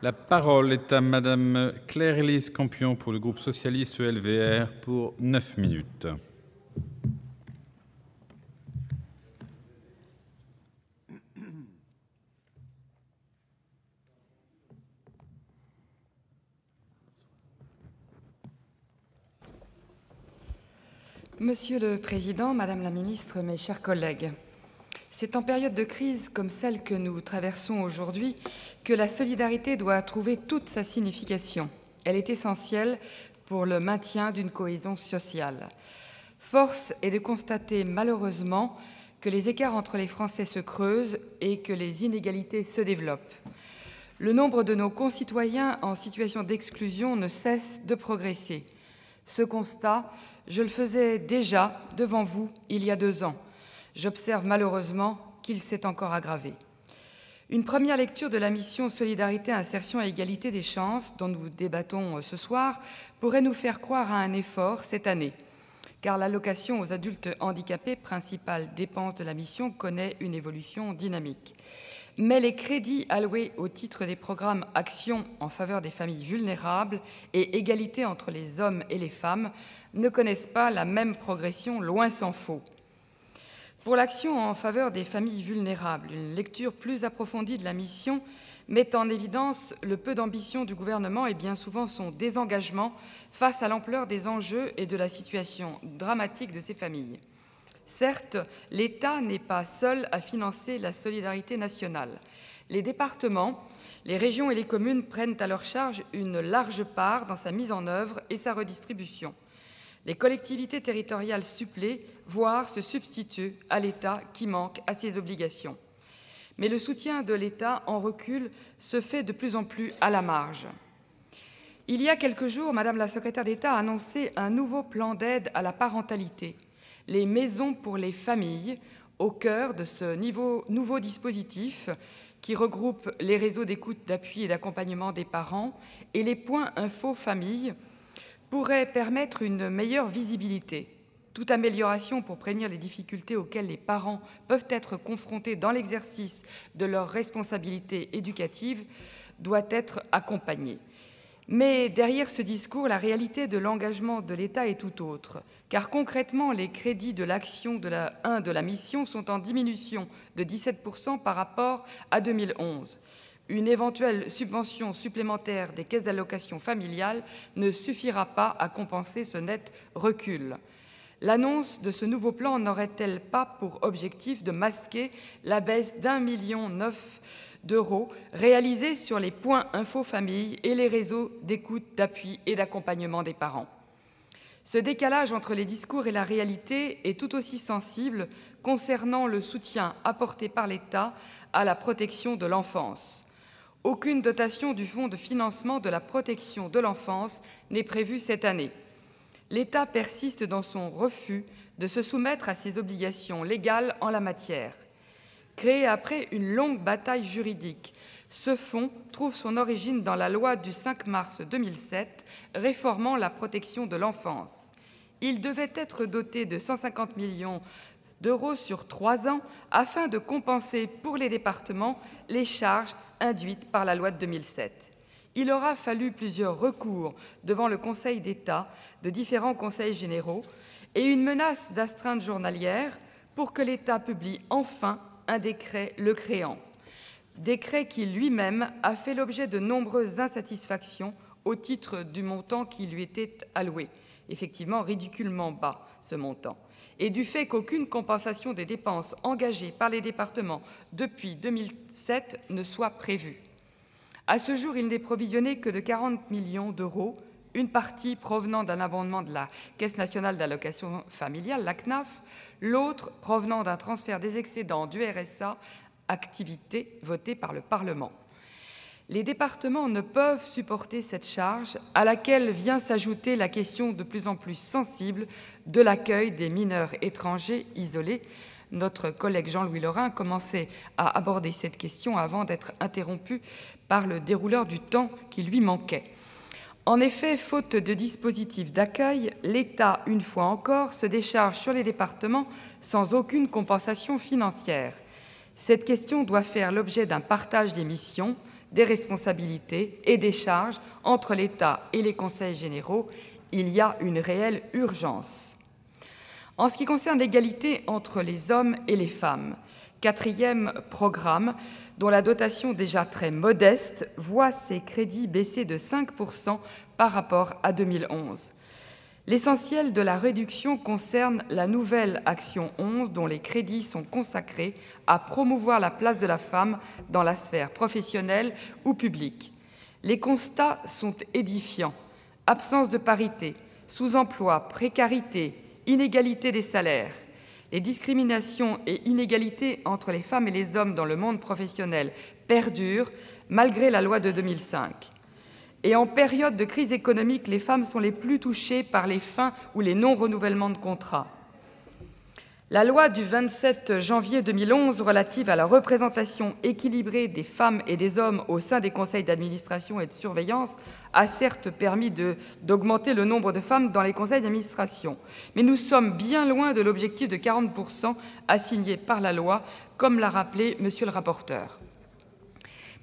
La parole est à Madame Claire-Élise Campion pour le groupe socialiste LVR pour 9 minutes. Monsieur le Président, Madame la Ministre, mes chers collègues, c'est en période de crise comme celle que nous traversons aujourd'hui que la solidarité doit trouver toute sa signification. Elle est essentielle pour le maintien d'une cohésion sociale. Force est de constater malheureusement que les écarts entre les Français se creusent et que les inégalités se développent. Le nombre de nos concitoyens en situation d'exclusion ne cesse de progresser. Ce constat, je le faisais déjà devant vous il y a 2 ans. J'observe malheureusement qu'il s'est encore aggravé. Une première lecture de la mission Solidarité, Insertion et Égalité des chances, dont nous débattons ce soir, pourrait nous faire croire à un effort cette année, car l'allocation aux adultes handicapés, principale dépense de la mission, connaît une évolution dynamique. Mais les crédits alloués au titre des programmes Action en faveur des familles vulnérables et Égalité entre les hommes et les femmes ne connaissent pas la même progression, loin s'en faut. Pour l'action en faveur des familles vulnérables, une lecture plus approfondie de la mission met en évidence le peu d'ambition du gouvernement et bien souvent son désengagement face à l'ampleur des enjeux et de la situation dramatique de ces familles. Certes, l'État n'est pas seul à financer la solidarité nationale. Les départements, les régions et les communes prennent à leur charge une large part dans sa mise en œuvre et sa redistribution. Les collectivités territoriales suppléent, voire se substituent à l'État qui manque à ses obligations. Mais le soutien de l'État en recul se fait de plus en plus à la marge. Il y a quelques jours, Madame la secrétaire d'État a annoncé un nouveau plan d'aide à la parentalité, les maisons pour les familles, au cœur de ce nouveau dispositif qui regroupe les réseaux d'écoute, d'appui et d'accompagnement des parents et les points info famille, pourrait permettre une meilleure visibilité. Toute amélioration pour prévenir les difficultés auxquelles les parents peuvent être confrontés dans l'exercice de leurs responsabilités éducatives doit être accompagnée. Mais derrière ce discours, la réalité de l'engagement de l'État est tout autre, car concrètement, les crédits de l'action 1 de la mission sont en diminution de 17% par rapport à 2011. Une éventuelle subvention supplémentaire des caisses d'allocation familiale ne suffira pas à compenser ce net recul. L'annonce de ce nouveau plan n'aurait-elle pas pour objectif de masquer la baisse d'1,9 million d'euros réalisés sur les points info famille et les réseaux d'écoute, d'appui et d'accompagnement des parents? Ce décalage entre les discours et la réalité est tout aussi sensible concernant le soutien apporté par l'État à la protection de l'enfance. Aucune dotation du Fonds de financement de la protection de l'enfance n'est prévue cette année. L'État persiste dans son refus de se soumettre à ses obligations légales en la matière. Créé après une longue bataille juridique, ce fonds trouve son origine dans la loi du 5 mars 2007 réformant la protection de l'enfance. Il devait être doté de 150 millions d'euros sur 3 ans afin de compenser pour les départements les charges induites par la loi de 2007. Il aura fallu plusieurs recours devant le Conseil d'État, de différents conseils généraux et une menace d'astreinte journalière pour que l'État publie enfin un décret le créant. Décret qui lui-même a fait l'objet de nombreuses insatisfactions au titre du montant qui lui était alloué. Effectivement, ridiculement bas, ce montant. Et du fait qu'aucune compensation des dépenses engagées par les départements depuis 2007 ne soit prévue. À ce jour, il n'est provisionné que de 40 millions d'euros, une partie provenant d'un abondement de la Caisse nationale d'allocation familiale, la CNAF, l'autre provenant d'un transfert des excédents du RSA, activité votée par le Parlement. Les départements ne peuvent supporter cette charge à laquelle vient s'ajouter la question de plus en plus sensible de l'accueil des mineurs étrangers isolés. Notre collègue Jean-Louis Lorrain commençait à aborder cette question avant d'être interrompu par le dérouleur du temps qui lui manquait. En effet, faute de dispositifs d'accueil, l'État, une fois encore, se décharge sur les départements sans aucune compensation financière. Cette question doit faire l'objet d'un partage des missions, des responsabilités et des charges entre l'État et les conseils généraux. Il y a une réelle urgence. En ce qui concerne l'égalité entre les hommes et les femmes, 4e programme, dont la dotation déjà très modeste voit ses crédits baisser de 5% par rapport à 2011. L'essentiel de la réduction concerne la nouvelle action 11, dont les crédits sont consacrés à promouvoir la place de la femme dans la sphère professionnelle ou publique. Les constats sont édifiants. Absence de parité, sous-emploi, précarité, inégalité des salaires. Les discriminations et inégalités entre les femmes et les hommes dans le monde professionnel perdurent malgré la loi de 2005. Et en période de crise économique, les femmes sont les plus touchées par les fins ou les non-renouvellements de contrats. La loi du 27 janvier 2011 relative à la représentation équilibrée des femmes et des hommes au sein des conseils d'administration et de surveillance a certes permis d'augmenter le nombre de femmes dans les conseils d'administration, mais nous sommes bien loin de l'objectif de 40% assigné par la loi, comme l'a rappelé Monsieur le rapporteur.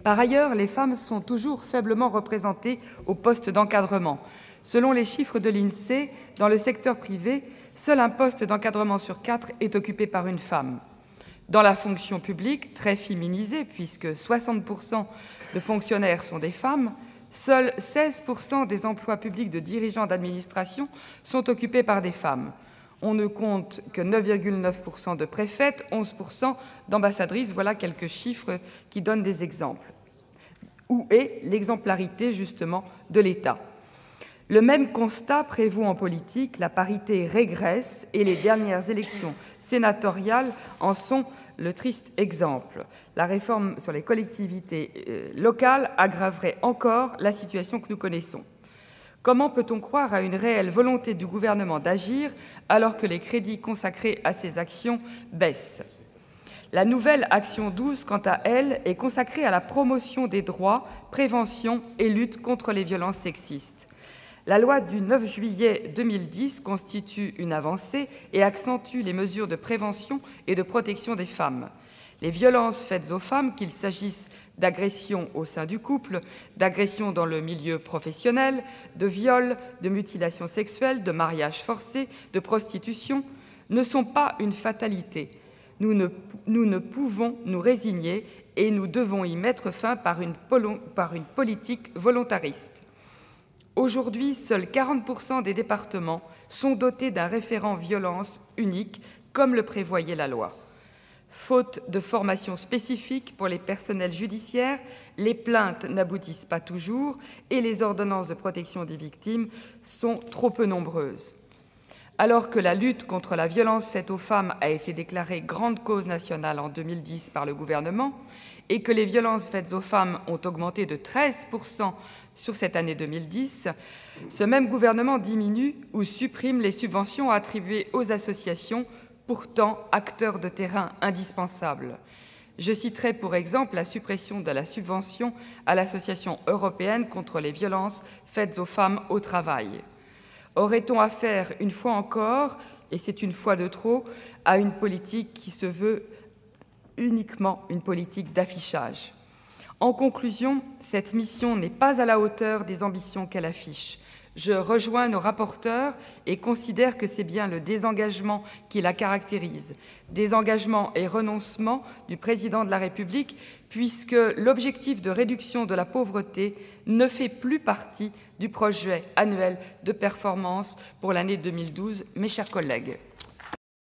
Par ailleurs, les femmes sont toujours faiblement représentées au poste d'encadrement. Selon les chiffres de l'INSEE, dans le secteur privé, seul un poste d'encadrement sur 4 est occupé par une femme. Dans la fonction publique, très féminisée, puisque 60% de fonctionnaires sont des femmes, seuls 16% des emplois publics de dirigeants d'administration sont occupés par des femmes. On ne compte que 9,9% de préfètes, 11% d'ambassadrices. Voilà quelques chiffres qui donnent des exemples. Où est l'exemplarité, justement, de l'État ? Le même constat prévaut en politique, la parité régresse et les dernières élections sénatoriales en sont le triste exemple. La réforme sur les collectivités locales aggraverait encore la situation que nous connaissons. Comment peut-on croire à une réelle volonté du gouvernement d'agir alors que les crédits consacrés à ces actions baissent ? La nouvelle action 12, quant à elle, est consacrée à la promotion des droits, prévention et lutte contre les violences sexistes. La loi du 9 juillet 2010 constitue une avancée et accentue les mesures de prévention et de protection des femmes. Les violences faites aux femmes, qu'il s'agisse d'agressions au sein du couple, d'agressions dans le milieu professionnel, de viols, de mutilations sexuelles, de mariages forcés, de prostitution, ne sont pas une fatalité. Nous ne pouvons nous résigner et nous devons y mettre fin par une politique volontariste. Aujourd'hui, seuls 40% des départements sont dotés d'un référent violence unique, comme le prévoyait la loi. Faute de formation spécifique pour les personnels judiciaires, les plaintes n'aboutissent pas toujours et les ordonnances de protection des victimes sont trop peu nombreuses. Alors que la lutte contre la violence faite aux femmes a été déclarée grande cause nationale en 2010 par le gouvernement et que les violences faites aux femmes ont augmenté de 13% sur cette année 2010, ce même gouvernement diminue ou supprime les subventions attribuées aux associations, pourtant acteurs de terrain indispensables. Je citerai pour exemple la suppression de la subvention à l'Association européenne contre les violences faites aux femmes au travail. Aurait-on affaire, une fois encore, et c'est une fois de trop, à une politique qui se veut uniquement une politique d'affichage ? En conclusion, cette mission n'est pas à la hauteur des ambitions qu'elle affiche. Je rejoins nos rapporteurs et considère que c'est bien le désengagement qui la caractérise. Désengagement et renoncement du président de la République, puisque l'objectif de réduction de la pauvreté ne fait plus partie du projet annuel de performance pour l'année 2012. Mes chers collègues.